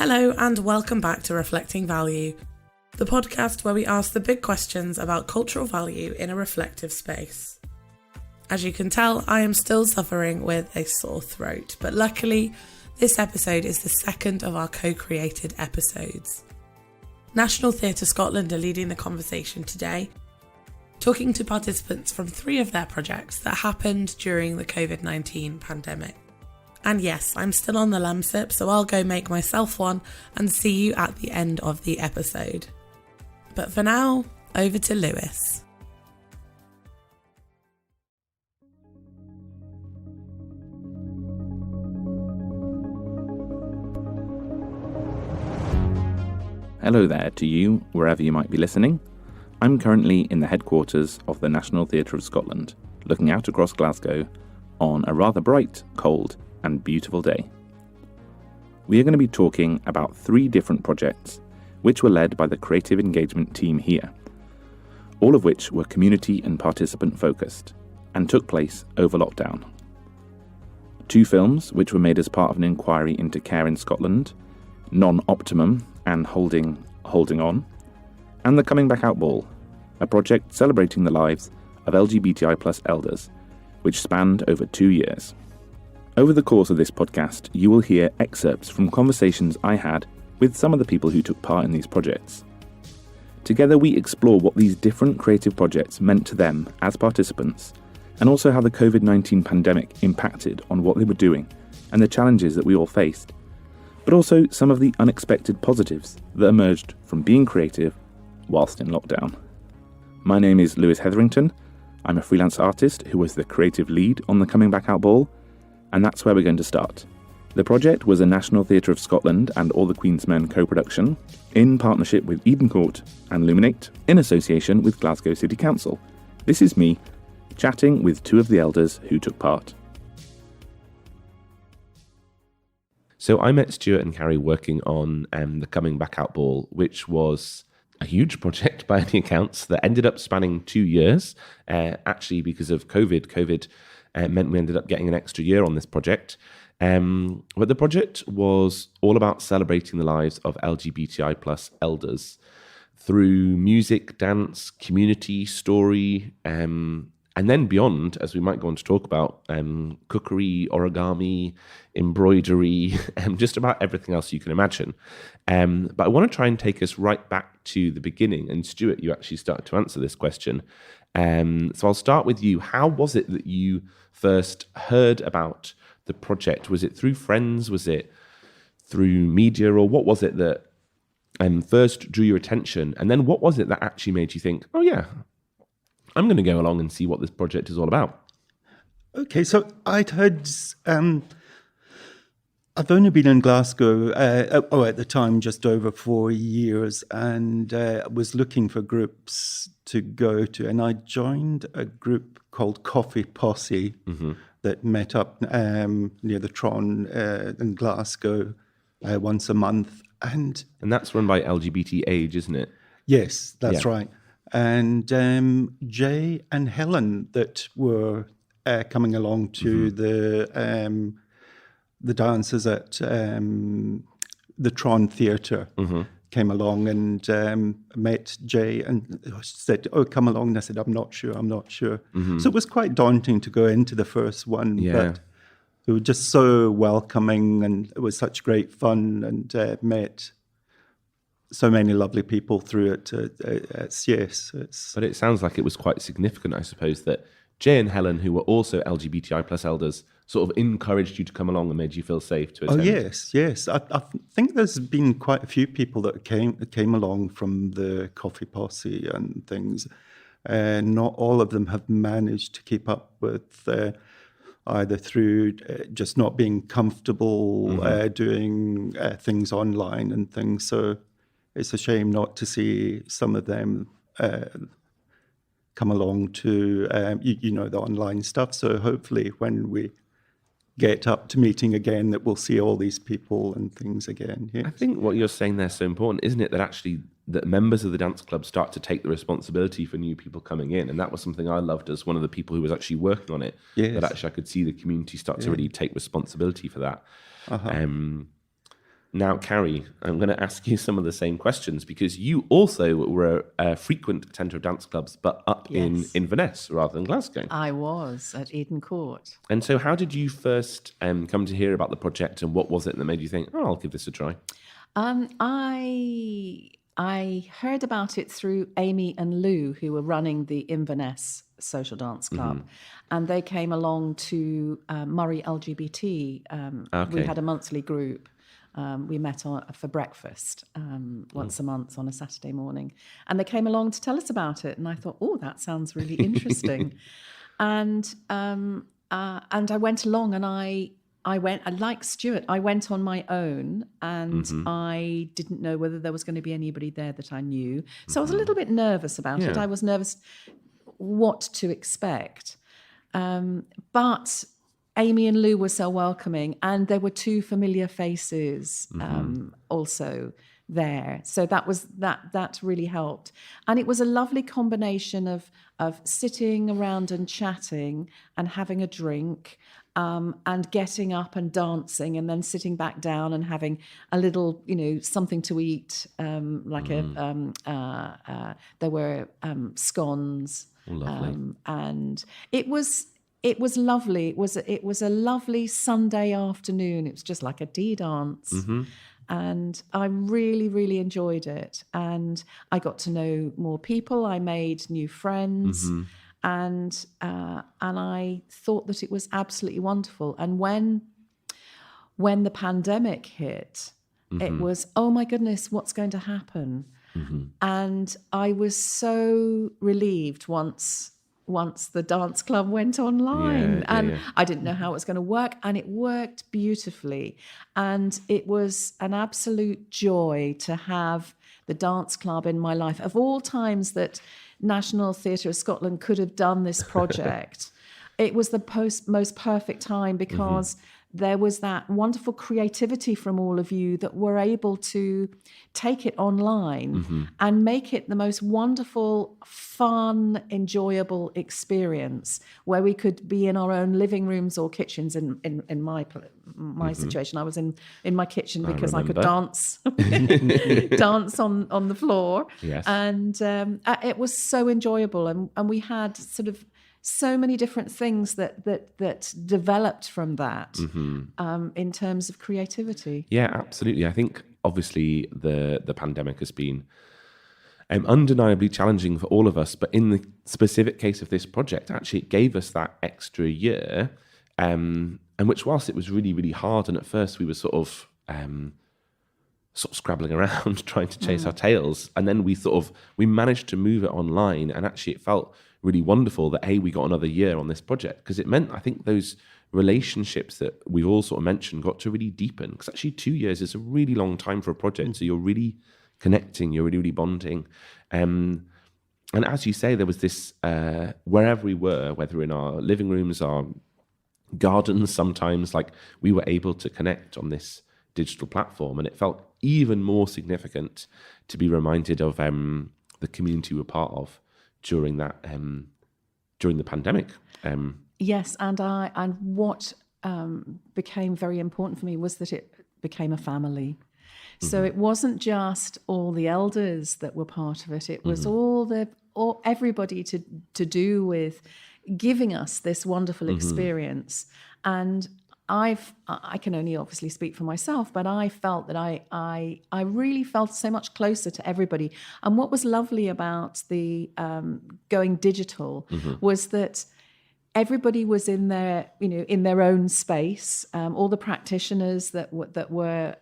Hello and welcome back to Reflecting Value, the podcast where we ask the big questions about cultural value in a reflective space. As you can tell, I am still suffering with a sore throat, but luckily this episode is the second of our co-created episodes. National Theatre Scotland are leading the conversation today, talking to participants from 3 of their projects that happened during the COVID-19 pandemic. And yes, I'm still on the lamsip, so I'll go make myself one and see you at the end of the episode. But for now, over to Lewis. Hello there to you, wherever you might be listening. I'm currently in the headquarters of the National Theatre of Scotland, looking out across Glasgow on a rather bright, cold and beautiful day. We are going to be talking about 3 different projects which were led by the creative engagement team here, all of which were community and participant focused and took place over lockdown. 2 films which were made as part of an inquiry into care in Scotland, Non-Optimum and Holding On, and the Coming Back Out Ball, a project celebrating the lives of LGBTI+ elders, which spanned over 2 years. Over the course of this podcast, you will hear excerpts from conversations I had with some of the people who took part in these projects. Together we explore what these different creative projects meant to them as participants, and also how the COVID-19 pandemic impacted on what they were doing and the challenges that we all faced, but also some of the unexpected positives that emerged from being creative whilst in lockdown. My name is Lewis Hetherington. I'm a freelance artist who was the creative lead on the Coming Back Out Ball, and that's where we're going to start. The project was a National Theatre of Scotland and All the Queen's Men co-production in partnership with Eden Court and Luminate in association with Glasgow City Council. This is me chatting with 2 of the elders who took part. So I met Stewart and Carrie working on the Coming Back Out Ball, which was a huge project by any accounts that ended up spanning 2 years, actually because of COVID. COVID meant we ended up getting an extra year on this project. But the project was all about celebrating the lives of LGBTI+ elders through music, dance, community, story, and then beyond, as we might go on to talk about, cookery, origami, embroidery, just about everything else you can imagine. But I want to try and take us right back to the beginning. And Stewart, you actually started to answer this question. So I'll start with you. How was it that you first heard about the project? Was it through friends? Was it through media? Or what was it that first drew your attention? And then what was it that actually made you think, oh yeah, I'm going to go along and see what this project is all about? Okay, so I'd heard, I've only been in Glasgow, at the time, just over 4 years, and was looking for groups to go to. And I joined a group called Coffee Posse that met up near the Tron in Glasgow once a month. And that's run by LGBT Age, isn't it? Yes, that's right. And Jay and Helen that were coming along to the dancers at the Tron Theatre came along and met Jay and said, oh, come along. And I said, I'm not sure. So it was quite daunting to go into the first one, but they were just so welcoming and it was such great fun and met so many lovely people through it. But it sounds like it was quite significant, I suppose, that Jay and Helen, who were also LGBTI+ elders, sort of encouraged you to come along and made you feel safe to attend. Oh, yes. I think there's been quite a few people that came along from the Coffee Posse and things. Not all of them have managed to keep up with either through just not being comfortable doing things online and things. So it's a shame not to see some of them come along to, the online stuff. So hopefully when we get up to meeting again, that we'll see all these people and things again. Yes. I think what you're saying there is so important, isn't it? That actually that members of the dance club start to take the responsibility for new people coming in. And that was something I loved as one of the people who was actually working on it. That actually I could see the community start to really take responsibility for that. Now, Carrie, I'm going to ask you some of the same questions because you also were a frequent attender of dance clubs, but up in Inverness rather than Glasgow. I was at Eden Court. And so how did you first come to hear about the project, and what was it that made you think, I'll give this a try? I heard about it through Amy and Lou, who were running the Inverness Social Dance Club. And they came along to Murray LGBT. We had a monthly group. We met for breakfast once a month on a Saturday morning. And they came along to tell us about it. And I thought, that sounds really interesting. And I went along, and I like Stewart, I went on my own, and I didn't know whether there was going to be anybody there that I knew. So I was a little bit nervous about it. I was nervous what to expect. But Amy and Lou were so welcoming, and there were two familiar faces also there. So that really helped. And it was a lovely combination of sitting around and chatting and having a drink, and getting up and dancing, and then sitting back down and having a little, something to eat, there were scones. Lovely. And it was lovely. It was a lovely Sunday afternoon. It was just like a tea dance. And I really, really enjoyed it. And I got to know more people. I made new friends. And I thought that it was absolutely wonderful. And when the pandemic hit, it was, oh my goodness, what's going to happen? And I was so relieved once the dance club went online. I didn't know how it was going to work, and it worked beautifully. And it was an absolute joy to have the dance club in my life. Of all times that National Theatre of Scotland could have done this project, it was the most perfect time, because there was that wonderful creativity from all of you that were able to take it online and make it the most wonderful, fun, enjoyable experience, where we could be in our own living rooms or kitchens. In my situation, I was in my kitchen because I could dance dance on the floor. And it was so enjoyable, and we had sort of so many different things that developed from that in terms of creativity. Yeah, absolutely. I think obviously the pandemic has been undeniably challenging for all of us, but in the specific case of this project, actually it gave us that extra year, and which, whilst it was really, really hard, and at first we were sort of scrabbling around trying to chase our tails, and then we managed to move it online, and actually it felt really wonderful that we got another year on this project, because it meant, I think, those relationships that we've all sort of mentioned got to really deepen, because actually 2 years is a really long time for a project. So you're really connecting, you're really, really bonding. And as you say, there was this, wherever we were, whether in our living rooms, our gardens sometimes, like, we were able to connect on this digital platform, and it felt even more significant to be reminded of the community we're part of during the pandemic. Yes, and what became very important for me was that it became a family. So it wasn't just all the elders that were part of it. It was everybody to do with giving us this wonderful experience. And I can only obviously speak for myself, but I felt that I really felt so much closer to everybody. And what was lovely about the going digital was that everybody was in their, in their own space. All the practitioners that were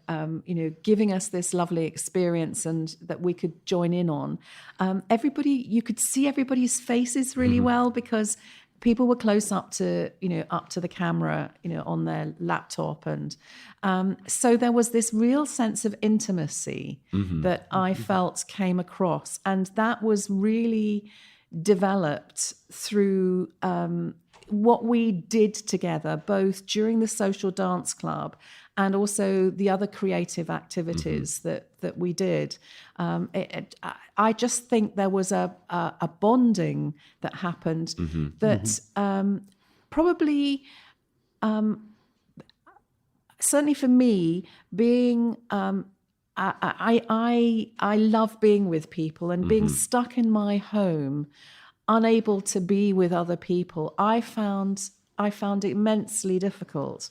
giving us this lovely experience and that we could join in on. Everybody, you could see everybody's faces really well, because people were close up to the camera, on their laptop. And so there was this real sense of intimacy that I felt came across. And that was really developed through what we did together, both during the social dance club and also the other creative activities that we did. I just think there was a bonding that happened that probably certainly for me, being I love being with people, and being stuck in my home, unable to be with other people, I found immensely difficult.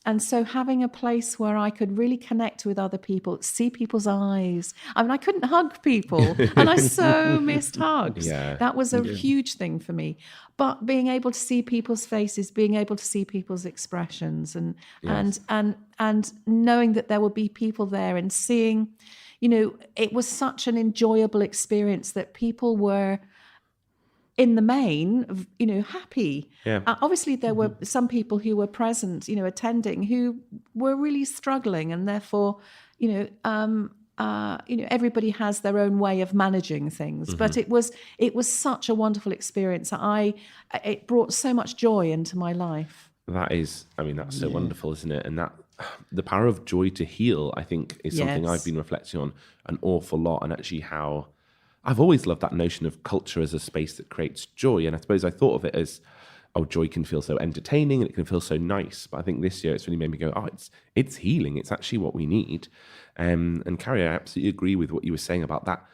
And so having a place where I could really connect with other people, see people's eyes. I mean, I couldn't hug people, and I so missed hugs. Yeah. That was a huge thing for me. But being able to see people's faces, being able to see people's expressions, and knowing that there would be people there, and seeing, it was such an enjoyable experience that people were, in the main, happy. Yeah. Obviously, there were some people who were present, attending, who were really struggling, and therefore, everybody has their own way of managing things. But it was such a wonderful experience. It brought so much joy into my life. That's so wonderful, isn't it? And that the power of joy to heal, I think, is something I've been reflecting on an awful lot, and actually how I've always loved that notion of culture as a space that creates joy. And I suppose I thought of it as, joy can feel so entertaining and it can feel so nice. But I think this year it's really made me go, it's healing. It's actually what we need. And Carrie, I absolutely agree with what you were saying about that.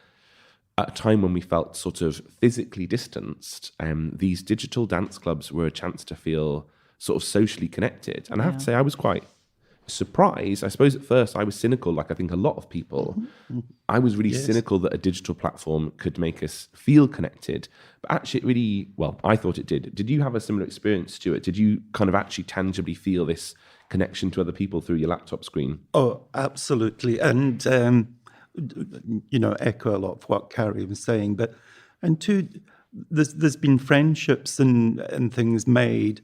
At a time when we felt sort of physically distanced, these digital dance clubs were a chance to feel sort of socially connected. And I have to say, I was quite surprised. I suppose at first I was cynical, like I think a lot of people. I was really cynical that a digital platform could make us feel connected. But actually it really, I thought it did. Did you have a similar experience, Stewart? Did you kind of actually tangibly feel this connection to other people through your laptop screen? Oh, absolutely. And, echo a lot of what Carrie was saying. But, and two, there's been friendships and things made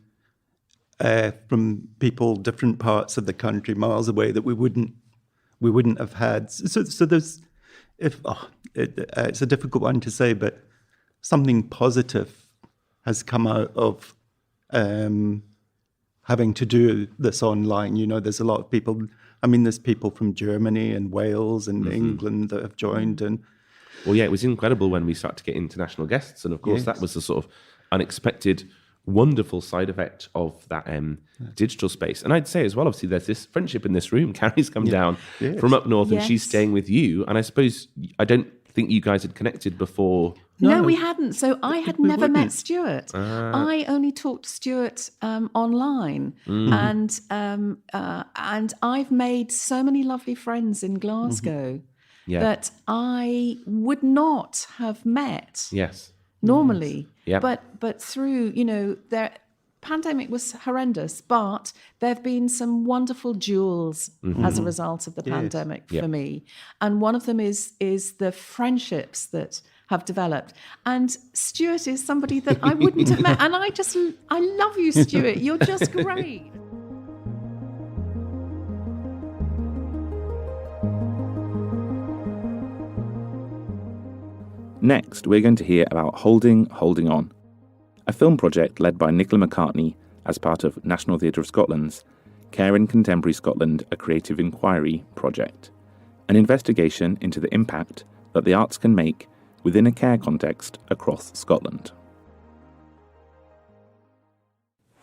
from people different parts of the country, miles away, that we wouldn't have had. So there's, it's a difficult one to say, but something positive has come out of having to do this online. There's a lot of people. There's people from Germany and Wales and England that have joined. And it was incredible when we started to get international guests, and of course that was the sort of unexpected, wonderful side effect of that digital space. And I'd say as well, obviously, there's this friendship in this room. Carrie's come down from up north, and she's staying with you. And I suppose, I don't think you guys had connected before. No, we hadn't. So I had never met Stewart. I only talked to Stewart online. And I've made so many lovely friends in Glasgow that I would not have met. Normally. But through, the pandemic was horrendous, but there have been some wonderful jewels as a result of the pandemic for me. And one of them is the friendships that have developed. And Stewart is somebody that I wouldn't have met. And I love you, Stewart. You're just great. Next, we're going to hear about Holding On, a film project led by Nicola McCartney as part of National Theatre of Scotland's Care in Contemporary Scotland, a Creative Inquiry project, an investigation into the impact that the arts can make within a care context across Scotland.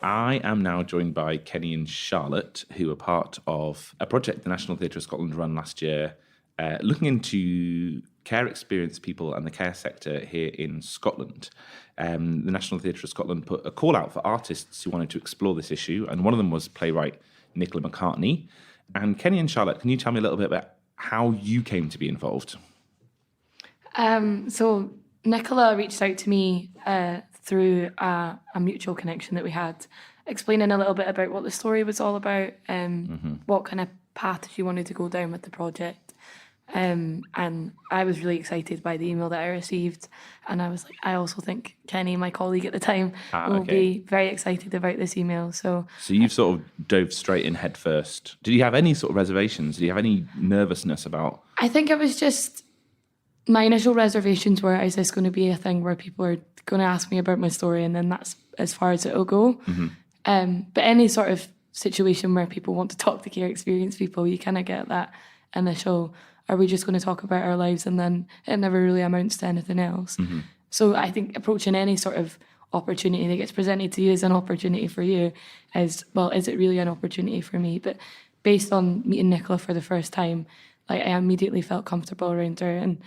I am now joined by Kenny and Charlotte, who are part of a project the National Theatre of Scotland ran last year, looking into care experienced people and the care sector here in Scotland. The National Theatre of Scotland put a call out for artists who wanted to explore this issue, and one of them was playwright Nicola McCartney. And Kenny and Charlotte, can you tell me a little bit about how you came to be involved? So Nicola reached out to me through a mutual connection that we had, explaining a little bit about what the story was all about, what kind of path she wanted to go down with the project. And I was really excited by the email that I received, and I was like, I also think Kenny, my colleague at the time, will be very excited about this email. So you've sort of dove straight in head first. Did you have any sort of reservations? Did you have any nervousness about? I think it was just my initial reservations were, is this going to be a thing where people are going to ask me about my story, and then that's as far as it'll go. But any sort of situation where people want to talk to care experienced people, you kind of get that initial, are we just going to talk about our lives, and then it never really amounts to anything else. So I think approaching any sort of opportunity that gets presented to you as an opportunity for you is, well, is it really an opportunity for me? But based on meeting Nicola for the first time, like I immediately felt comfortable around her, and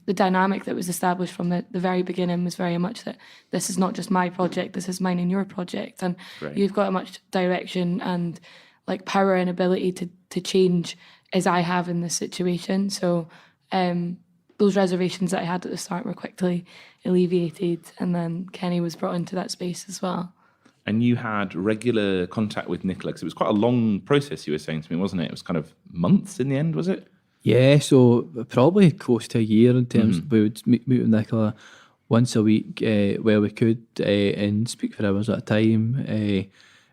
the dynamic that was established from the very beginning was very much that this is not just my project, this is mine and your project, and you've got as much direction and like power and ability to change as I have in this situation. So those reservations that I had at the start were quickly alleviated, and then Kenny was brought into that space as well. And you had regular contact with Nicola, because it was quite a long process, you were saying to me, wasn't it? It was kind of months in the end, was it? Yeah, so probably close to a year in terms we would meet with Nicola once a week where we could and speak for hours at a time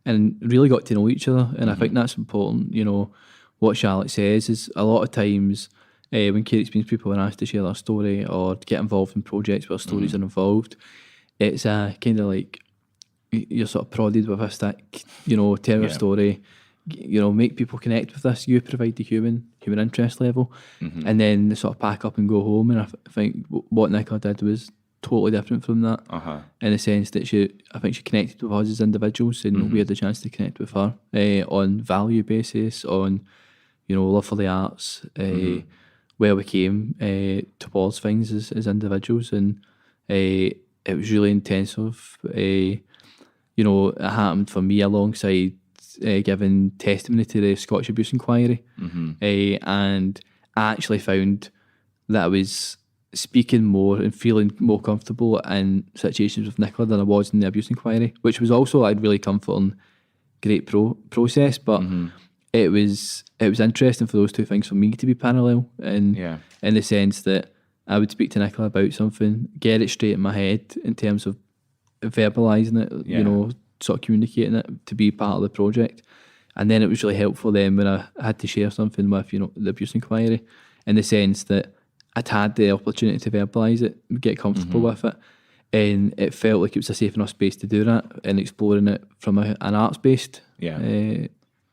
and really got to know each other. And I think that's important. You know, what Charlotte says is a lot of times when care experience people are asked to share their story or get involved in projects where stories are involved, it's kind of like you're sort of prodded with a stick, you know, tell your story, you know, make people connect with this. You provide the human interest level, and then they sort of pack up and go home. And I think what Nicola did was totally different from that, in the sense that I think she connected with us as individuals, and we had the chance to connect with her on value basis, on, you know, love for the arts, where we came towards things as individuals, and it was really intensive. You know, it happened for me alongside giving testimony to the Scottish Abuse Inquiry, and I actually found that I was speaking more and feeling more comfortable in situations with Nicola than I was in the Abuse Inquiry, which was also a really comforting, great process, but it was interesting for those two things for me to be parallel, and in the sense that I would speak to Nicola about something, get it straight in my head in terms of verbalising it, you know, sort of communicating it to be part of the project. And then it was really helpful then when I had to share something with, you know, the Abuse Inquiry, in the sense that I'd had the opportunity to verbalise it, get comfortable with it, and it felt like it was a safe enough space to do that, and exploring it from an arts-based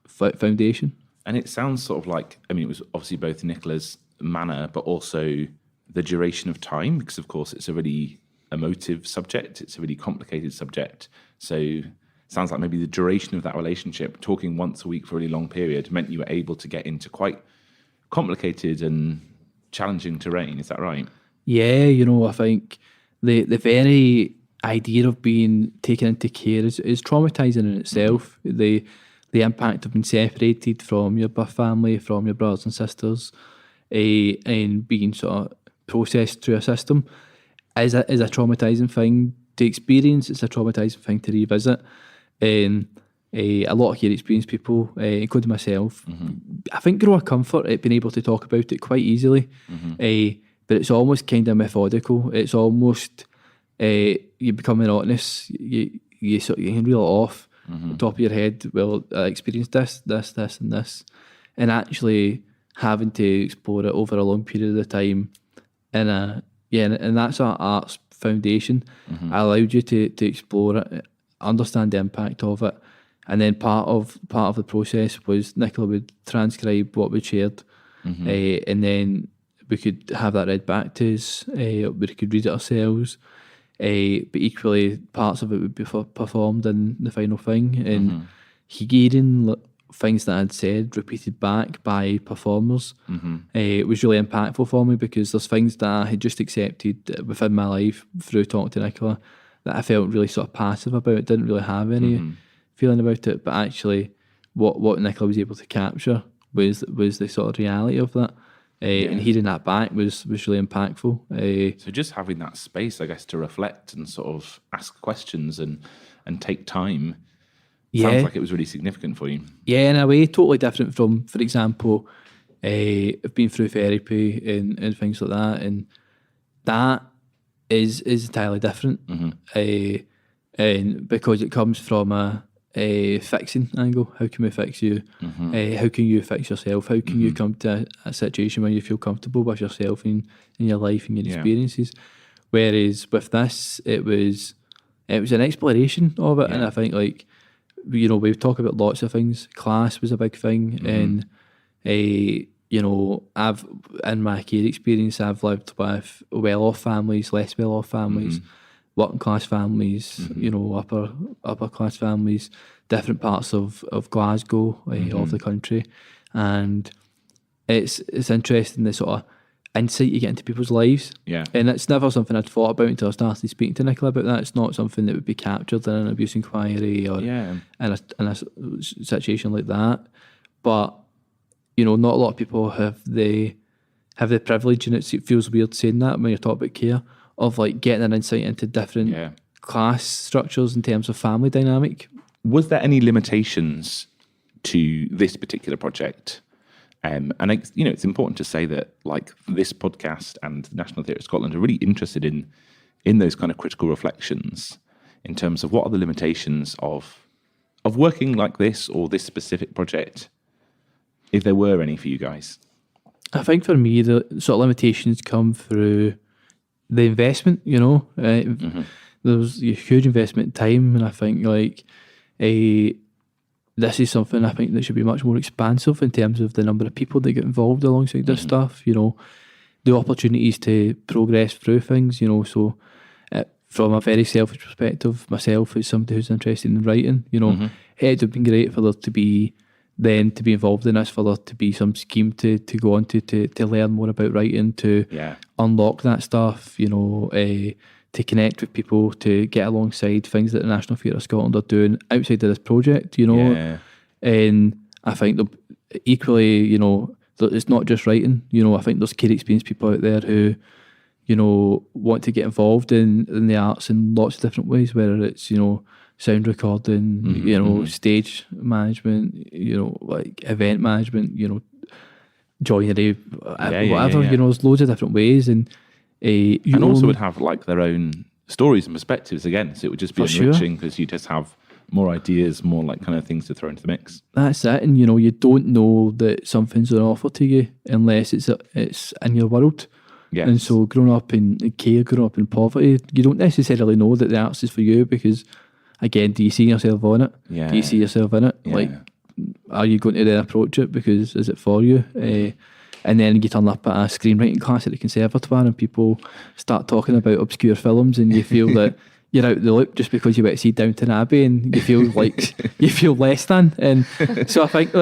foundation. And it sounds sort of like, I mean, it was obviously both Nicola's manner, but also the duration of time, because of course it's a really emotive subject, it's a really complicated subject. So it sounds like maybe the duration of that relationship, talking once a week for a really long period, meant you were able to get into quite complicated and challenging terrain. Is that right? Yeah, you know, I think the very idea of being taken into care is traumatising in itself. The impact of being separated from your birth family, from your brothers and sisters, and being sort of processed through a system is a traumatising thing to experience. It's a traumatising thing to revisit. And a lot of care experienced people, including myself, I think grow a comfort at being able to talk about it quite easily. But it's almost kind of methodical. It's almost you become monotonous. You can reel it off the top of your head. Well, I experienced this, and this, and actually having to explore it over a long period of time. And that's our arts foundation. Allowed you to explore it, understand the impact of it, and then part of the process was Nicola would transcribe what we shared, and then we could have that read back to us. We could read it ourselves, but equally parts of it would be performed in the final thing, and hearing things that I'd said repeated back by performers. It was really impactful for me, because there's things that I had just accepted within my life through talking to Nicola that I felt really sort of passive about, didn't really have any feeling about it, but actually what Nicola was able to capture was the sort of reality of that. And hearing that back was really impactful. So just having that space, I guess, to reflect and sort of ask questions and take time, sounds like it was really significant for you. Yeah, in a way, totally different from, for example, I've been through therapy and things like that, and that is entirely different. And because it comes from a fixing angle. How can we fix you? How can you fix yourself? How can you come to a situation where you feel comfortable with yourself in your life and your experiences? Whereas with this, it was an exploration of it, and I think, like, you know, we talk about lots of things. Class was a big thing, and you know, I've in my care experience, I've lived with well-off families, less well-off families, working class families, upper class families, different parts of Glasgow, of the country, and it's interesting the sort of insight you get into people's lives. Yeah. And it's never something I'd thought about until I started speaking to Nicola about that. It's not something that would be captured in an abuse inquiry or in a situation like that. But, not a lot of people have the privilege, and it feels weird saying that when you're talking about care, of like getting an insight into different class structures in terms of family dynamic. Was there any limitations to this particular project? And it's important to say that like this podcast and the National Theatre of Scotland are really interested in those kind of critical reflections in terms of what are the limitations of working like this or this specific project, if there were any for you guys. I think for me, the sort of limitations come through the investment, There's a huge investment in time, and I think this is something I think that should be much more expansive in terms of the number of people that get involved alongside this stuff, the opportunities to progress through things, so from a very selfish perspective, myself as somebody who's interested in writing, it would have been great for there to be involved in this, for there to be some scheme to go on to learn more about writing, to unlock that stuff, to connect with people, to get alongside things that the National Theatre of Scotland are doing outside of this project, And I think equally, it's not just writing, I think there's care experienced people out there who, want to get involved in the arts in lots of different ways, whether it's, sound recording, stage management, like event management, joinery, whatever, there's loads of different ways. And also would have like their own stories and perspectives again, so it would just be enriching because you just have more ideas, more like kind of things to throw into the mix. That's it, and you don't know that something's an offer to you unless it's in your world. Yes. And so growing up in care, growing up in poverty, you don't necessarily know that the arts is for you because, again, do you see yourself on it? Yeah. Do you see yourself in it? Yeah. Like, are you going to then approach it because is it for you? And then you turn up at a screenwriting class at the Conservatoire and people start talking about obscure films and you feel that you're out the loop just because you went to see Downton Abbey and you feel like you feel less than. And so I think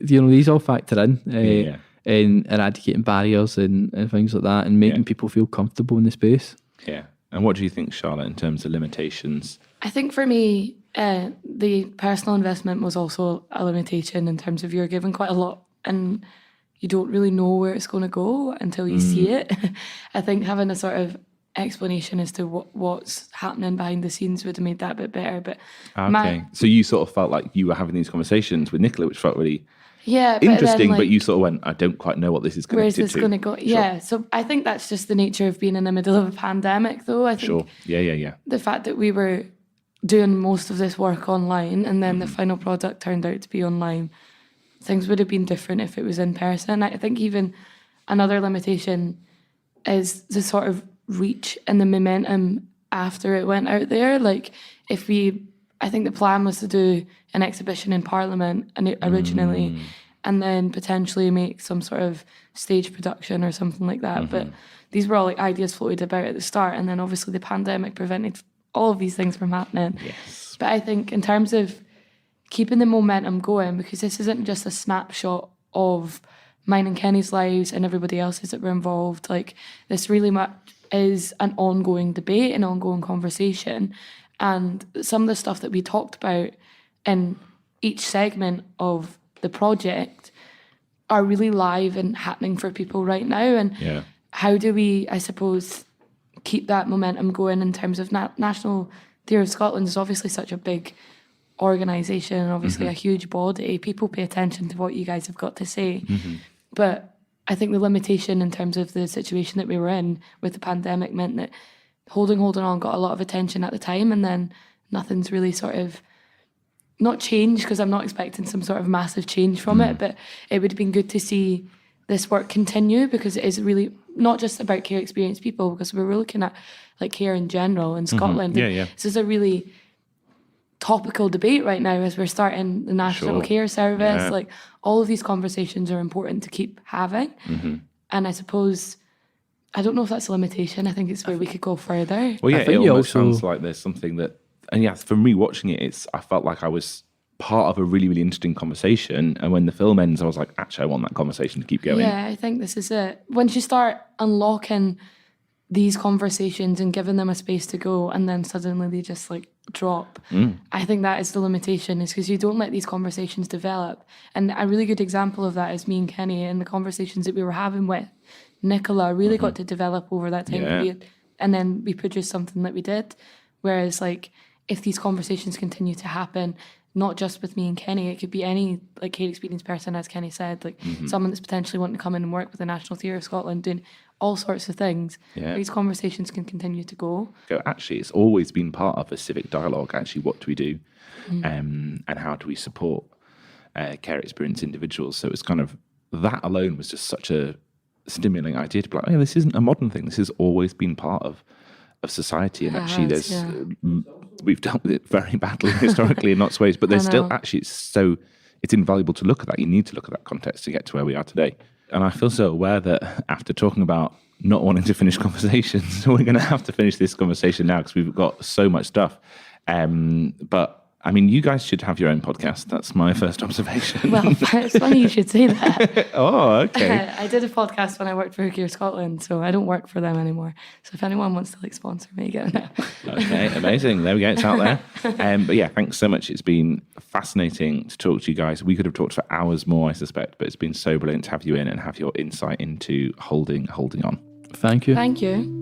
these all factor in and eradicating barriers and things like that and making people feel comfortable in the space. Yeah. And what do you think, Charlotte, in terms of limitations? I think for me, the personal investment was also a limitation in terms of you're given quite a lot and you don't really know where it's going to go until you see it. I think having a sort of explanation as to what's happening behind the scenes would have made that a bit better. But so you sort of felt like you were having these conversations with Nicola, which felt really interesting, but you sort of went, I don't quite know what this is connected to. Where's this going to go? Sure. Yeah, so I think that's just the nature of being in the middle of a pandemic, though. I think the fact that we were doing most of this work online and then the final product turned out to be online, things would have been different if it was in person. I think even another limitation is the sort of reach and the momentum after it went out there. Like I think the plan was to do an exhibition in Parliament originally and then potentially make some sort of stage production or something like that. But these were all like ideas floated about at the start, and then obviously the pandemic prevented all of these things from happening. Yes. But I think in terms of keeping the momentum going, because this isn't just a snapshot of mine and Kenny's lives and everybody else's that were involved. Like this really much is an ongoing debate, an ongoing conversation. And some of the stuff that we talked about in each segment of the project are really live and happening for people right now. And how do we, I suppose, keep that momentum going in terms of National Theatre of Scotland is obviously such a big organisation and obviously a huge body. People pay attention to what you guys have got to say. But I think the limitation in terms of the situation that we were in with the pandemic meant that holding on got a lot of attention at the time, and then nothing's really sort of not changed, because I'm not expecting some sort of massive change from it, but it would have been good to see this work continue, because it is really not just about care experienced people, because we're looking at like care in general in Scotland. This is a really topical debate right now as we're starting the National Care Service. Like all of these conversations are important to keep having. And I suppose I don't know if that's a limitation. I think it's where we could go further. Well, yeah, I it think you almost also- sounds like there's something that, and yeah, for me watching it, I felt like I was part of a really, really interesting conversation. And when the film ends, I was like, actually, I want that conversation to keep going. Yeah, I think this is it. Once you start unlocking these conversations and giving them a space to go, and then suddenly they just like drop. I think that is the limitation, is because you don't let these conversations develop. And a really good example of that is me and Kenny, and the conversations that we were having with Nicola really got to develop over that time period. And then we produced something that we did. Whereas like if these conversations continue to happen, not just with me and Kenny, it could be any like care experienced person, as Kenny said, like someone that's potentially wanting to come in and work with the National Theatre of Scotland, doing all sorts of things. Yeah. These conversations can continue to go. So actually, it's always been part of a civic dialogue. Actually, what do we do, and how do we support care experienced individuals? So it's kind of that alone was just such a stimulating idea to be like, oh, this isn't a modern thing. This has always been part of society, and actually, there's we've dealt with it very badly historically in lots of ways. But there's still actually it's invaluable to look at that. You need to look at that context to get to where we are today. And I feel so aware that after talking about not wanting to finish conversations, we're going to have to finish this conversation now because we've got so much stuff. But I mean, you guys should have your own podcast. That's my first observation. Well, it's funny you should say that. Oh, okay. I did a podcast when I worked for Care Scotland, so I don't work for them anymore. So if anyone wants to like sponsor me, get it. Okay, amazing. There we go. It's out there. But yeah, thanks so much. It's been fascinating to talk to you guys. We could have talked for hours more, I suspect, but it's been so brilliant to have you in and have your insight into holding on. Thank you. Thank you.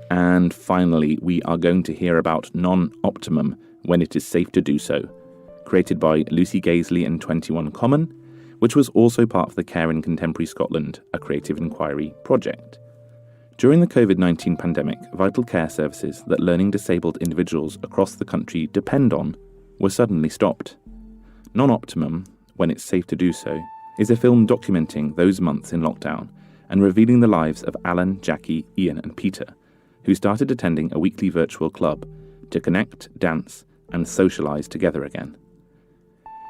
And finally, we are going to hear about Non-Optimum, When It Is Safe to Do So, created by Lucy Gaisley and 21 Common, which was also part of the Care in Contemporary Scotland, a creative inquiry project. During the COVID-19 pandemic, vital care services that learning disabled individuals across the country depend on were suddenly stopped. Non-Optimum, When It's Safe to Do So, is a film documenting those months in lockdown and revealing the lives of Alan, Jaqui, Ian and Peter, who started attending a weekly virtual club to connect, dance, and socialise together again.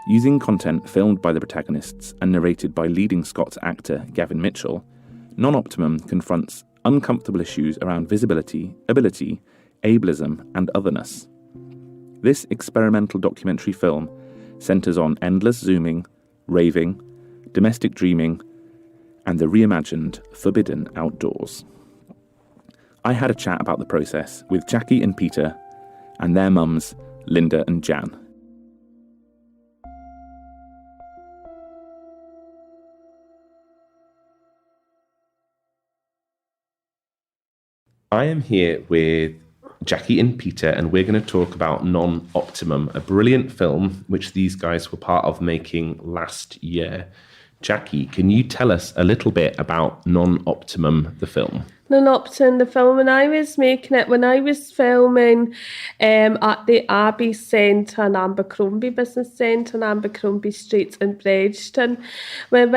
Using content filmed by the protagonists and narrated by leading Scots actor Gavin Mitchell, Non-Optimum confronts uncomfortable issues around visibility, ability, ableism, and otherness. This experimental documentary film centres on endless zooming, raving, domestic dreaming, and the reimagined forbidden outdoors. I had a chat about the process with Jaqui and Peter and their mums, Linda and Jan. I am here with Jaqui and Peter, and we're going to talk about Non-Optimum, a brilliant film which these guys were part of making last year. Jaqui, can you tell us a little bit about Non-Optimum, the film? Non-Optimum, the film, when I was making it, when I was filming at the Abbey Centre in Abercrombie Business Centre in Abercrombie Street in Bredeston, when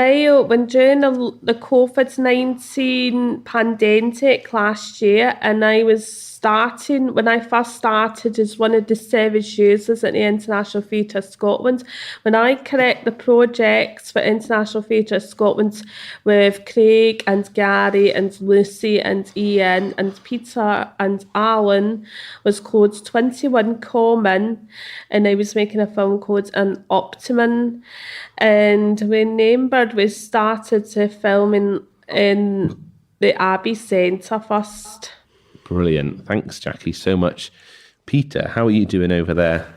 during the COVID-19 pandemic last year, and I was when I first started as one of the service users at the International Theatre Scotland, when I correct the projects for International Theatre Scotland with Craig and Gary and Lucy and Ian and Peter and Alan, was called 21 Common, and I was making a film called An Optimum, and remembered we started to film in the Abbey Centre first. Brilliant. Thanks, Jaqui, so much. Peter, how are you doing over there?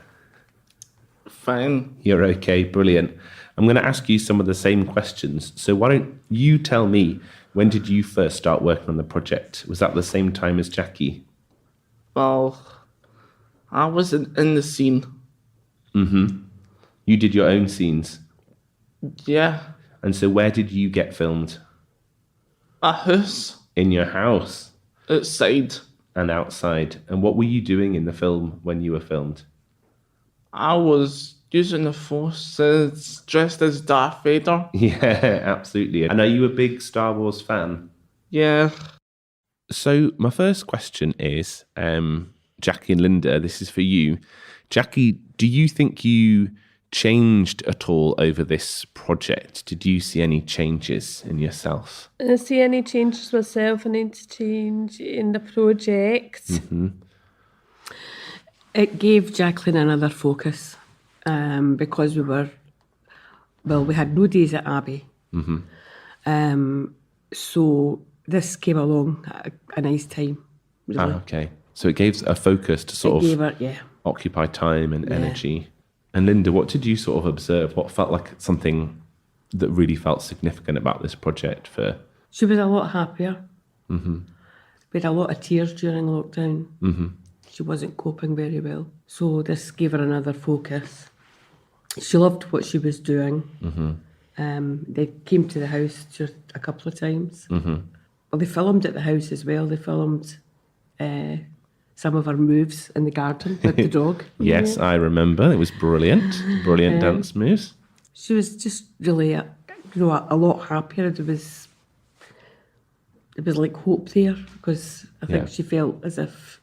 Fine. You're okay. Brilliant. I'm going to ask you some of the same questions. So why don't you tell me, when did you first start working on the project? Was that the same time as Jaqui? Well, I was in the scene. Mm-hmm. You did your own scenes? Yeah. And so where did you get filmed? A house. In your house? Outside. And outside. And what were you doing in the film when you were filmed? I was using the Forces dressed as Darth Vader. Yeah, absolutely. And are you a big Star Wars fan? Yeah. So my first question is, Jaqui and Linda, this is for you. Jaqui, do you think you changed at all over this project? Did you see any changes in yourself? I see any changes myself. I need to change in the project. It gave Jacqueline another focus because we had no days at Abbey. So this came along at a nice time. Really. Okay. So it gave a focus to sort of occupy time and energy. And Linda, what did you sort of observe? What felt like something that really felt significant about this project for? She was a lot happier. We had a lot of tears during lockdown. She wasn't coping very well. So this gave her another focus. She loved what she was doing. They came to the house just a couple of times. Well, they filmed at the house as well. They filmed some of her moves in the garden with the dog. Yes, I remember. It was brilliant. Brilliant dance moves. She was just really, a lot happier. There was like hope there because I think she felt as if,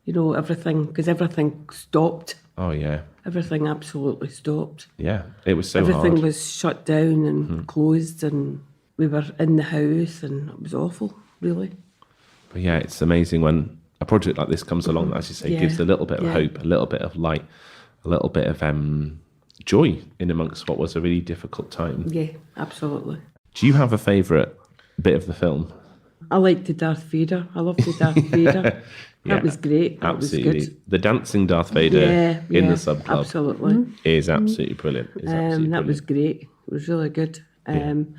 everything stopped. Oh, yeah. Everything absolutely stopped. Yeah, it was so Everything hard. was shut down and closed, and we were in the house, and it was awful, really. But yeah, it's amazing when a project like this comes along, as you say, gives a little bit of hope, a little bit of light, a little bit of joy in amongst what was a really difficult time. Yeah, absolutely. Do you have a favourite bit of the film? I liked the Darth Vader. I loved the Darth Vader. That was great. That Absolutely. was good. The dancing Darth Vader in the sub club is absolutely brilliant. That was great. It was really good. And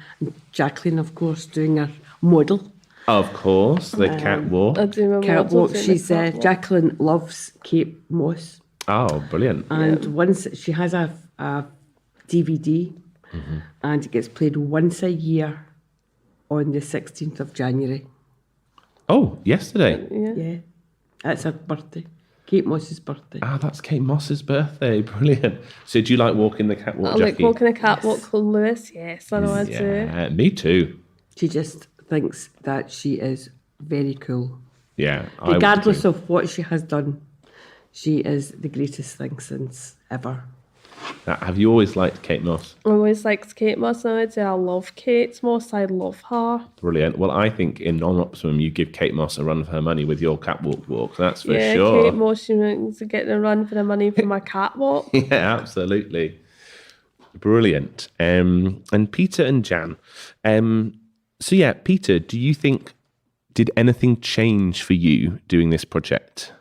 Jacqueline, of course, doing her model. Of course, the catwalk. I do my Catwalk. models in She's the catwalk. Jacqueline loves Kate Moss, Oh, brilliant. and once she has a DVD, and it gets played once a year on the 16th of January. Oh, yesterday. Yeah, that's her birthday. Kate Moss's birthday. Ah, that's Kate Moss's birthday. Brilliant. So do you like walking the catwalk, I like Jaqui? walking a catwalk called Lewis. Yes, I know I do. Yeah, me too. She just thinks that she is very cool. Yeah. I would Regardless too. of what she has done, she is the greatest thing since ever. Have you always liked Kate Moss? I always liked Kate Moss. I would say I love Kate Moss. I love her. Brilliant. Well, I think in non-Optimum, you give Kate Moss a run for her money with your catwalk walk. That's for Yeah, sure. Kate Moss, she means getting a run for the money for my catwalk. Yeah, absolutely. Brilliant. And Peter and Jan. So yeah, Peter, do you think, did anything change for you doing this project?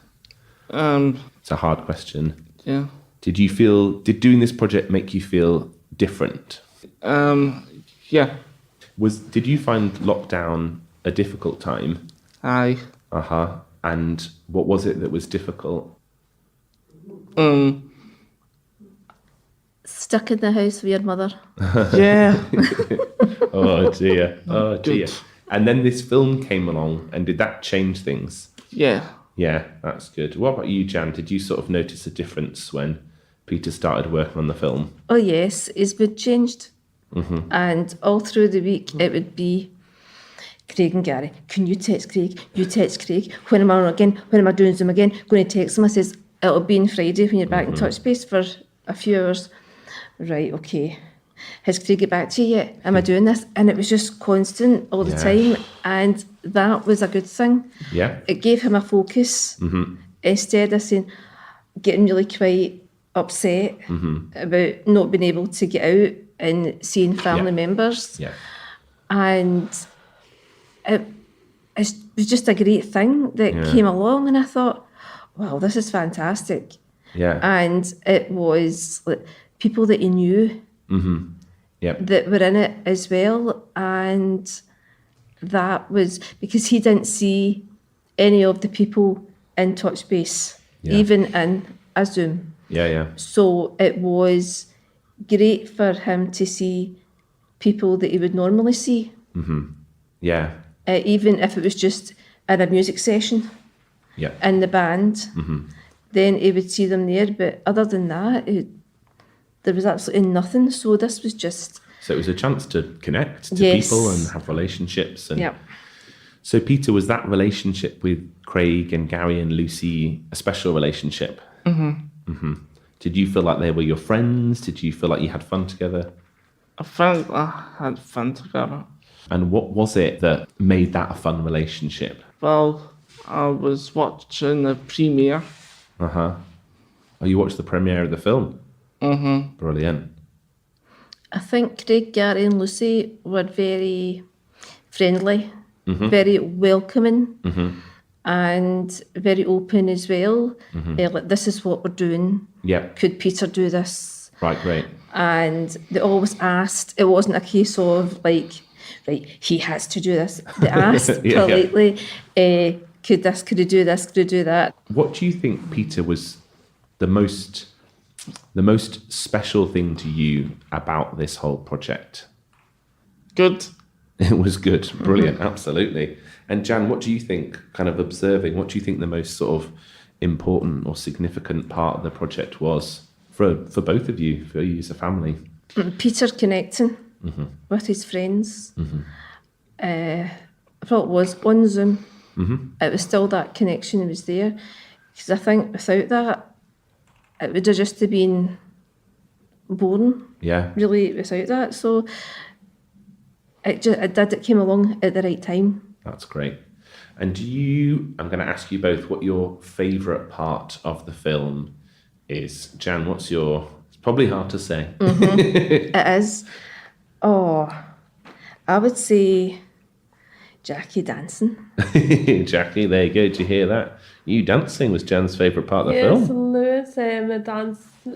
It's a hard question. Yeah. Did doing this project make you feel different? Yeah. Did you find lockdown a difficult time? Aye. And what was it that was difficult? Stuck in the house with your mother. Yeah. Oh dear. Oh dear. Good. And then this film came along, and did that change things? Yeah. Yeah, that's good. What about you, Jan? Did you sort of notice a difference when Peter started working on the film? Oh yes, his mood changed. And all through the week it would be, Craig and Gary, can you text Craig? You text Craig. When am I on again? When am I doing Zoom again? Going to text him. I says, it'll be on Friday when you're back in touch base for a few hours. Right, okay. Has Craig get back to you yet? Am I doing this? And it was just constant all the time. And that was a good thing. Yeah. It gave him a focus instead of getting really quite upset about not being able to get out and seeing family members. Yeah. And it was just a great thing that came along, and I thought, wow, this is fantastic. Yeah. And it was like people that he knew that were in it as well, and that was because he didn't see any of the people in touch base, even in a Zoom. Yeah. So it was great for him to see people that he would normally see. Yeah. Even if it was just in a music session in the band, then he would see them there. But other than that, there was absolutely nothing. So this was just... So it was a chance to connect to people and have relationships. And so Peter, was that relationship with Craig and Gary and Lucy a special relationship? Did you feel like they were your friends? Did you feel like you had fun together? I felt I had fun together. And what was it that made that a fun relationship? Well, I was watching the premiere. Oh, you watched the premiere of the film? Mm-hmm. Brilliant. I think Craig, Gary and Lucy were very friendly, very welcoming, and very open as well. Like, this is what we're doing. Yeah. Could Peter do this? Right, great. And they always asked. It wasn't a case of like, right, he has to do this. They asked politely, could he do this? Could he do that? What do you think, Peter, was the most special thing to you about this whole project? Good. It was good. Brilliant. Absolutely. And Jan, what do you think, kind of observing, what do you think the most sort of important or significant part of the project was for both of you, for you as a family? Peter connecting with his friends. I thought it was on Zoom. It was still that connection was there. Because I think without that, it would have just been boring. Yeah. Really, without that. So it came along at the right time. That's great. And I'm going to ask you both what your favourite part of the film is. Jan, it's probably hard to say. It is. Oh, I would say Jaqui dancing. Jaqui, there you go. Did you hear that? You dancing was Jan's favourite part of the film. Yes, Lewis,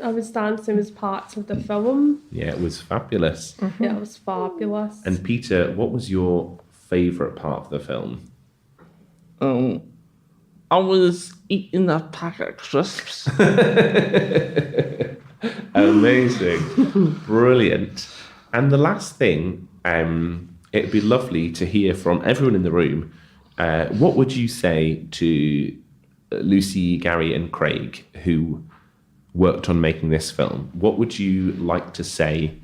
I was dancing as parts of the film. Yeah, it was fabulous. Yeah, it was fabulous. And Peter, what was your favourite part of the film? I was eating a packet of crisps. Amazing. Brilliant. And the last thing, it'd be lovely to hear from everyone in the room. What would you say to Lucy, Gary and Craig, who worked on making this film? What would you like to say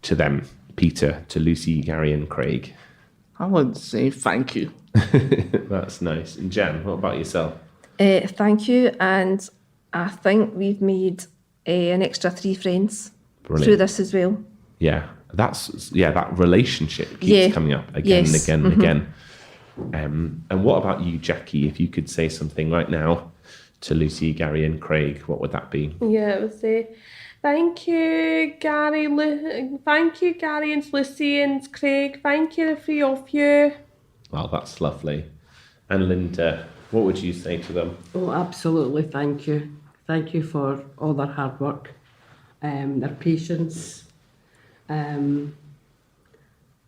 to them, Peter, to Lucy, Gary and Craig? I would say thank you. That's nice. And Jan, what about yourself? Thank you. And I think we've made an extra 3 friends through this as well. Yeah, that relationship keeps coming up again and again and again. And what about you, Jaqui? If you could say something right now to Lucy, Gary and Craig, what would that be? Yeah, I would say thank you, Gary. Thank you, Gary and Lucy and Craig. Thank you, the 3 of you. Well, that's lovely. And Linda, what would you say to them? Oh, absolutely, thank you. Thank you for all their hard work, their patience. They're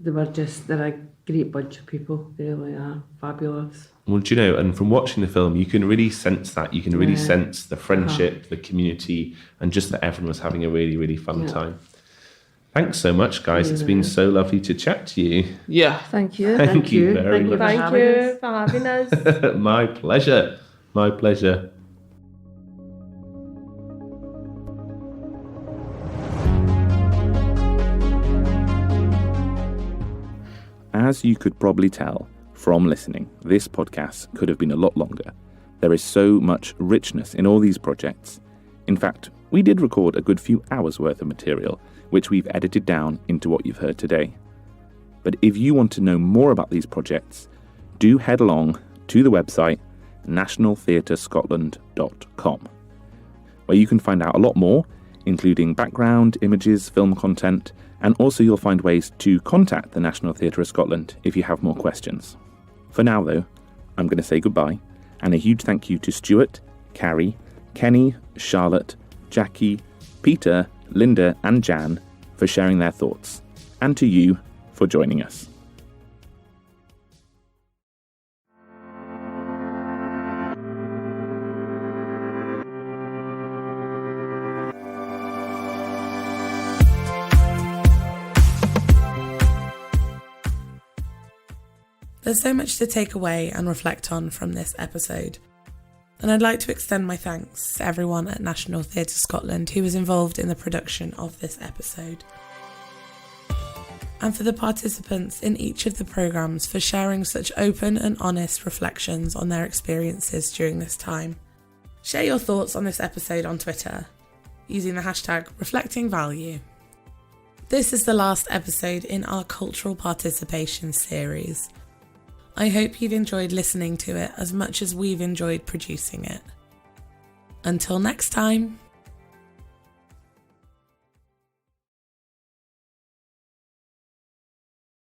a great bunch of people. They really are fabulous. Well, do you know, and from watching the film, you can really sense that. You can really sense the friendship, the community, and just that everyone was having a really, really fun time. Thanks so much, guys. It's been so lovely to chat to you. Yeah. Thank you. Thank you very much. Thank you for having us. My pleasure. My pleasure. As you could probably tell from listening, this podcast could have been a lot longer. There is so much richness in all these projects. In fact, we did record a good few hours worth of material, which we've edited down into what you've heard today. But if you want to know more about these projects, do head along to the website nationaltheatrescotland.com, where you can find out a lot more, including background, images, film content, and also you'll find ways to contact the National Theatre of Scotland if you have more questions. For now though, I'm going to say goodbye, and a huge thank you to Stewart, Carrie, Kenny, Charlotte, Jaqui, Peter, Linda and Jan for sharing their thoughts, and to you for joining us. There's so much to take away and reflect on from this episode. And I'd like to extend my thanks to everyone at National Theatre Scotland who was involved in the production of this episode. And for the participants in each of the programmes for sharing such open and honest reflections on their experiences during this time. Share your thoughts on this episode on Twitter. using the hashtag #ReflectingValue. This is the last episode in our cultural participation series. I hope you've enjoyed listening to it as much as we've enjoyed producing it. Until next time.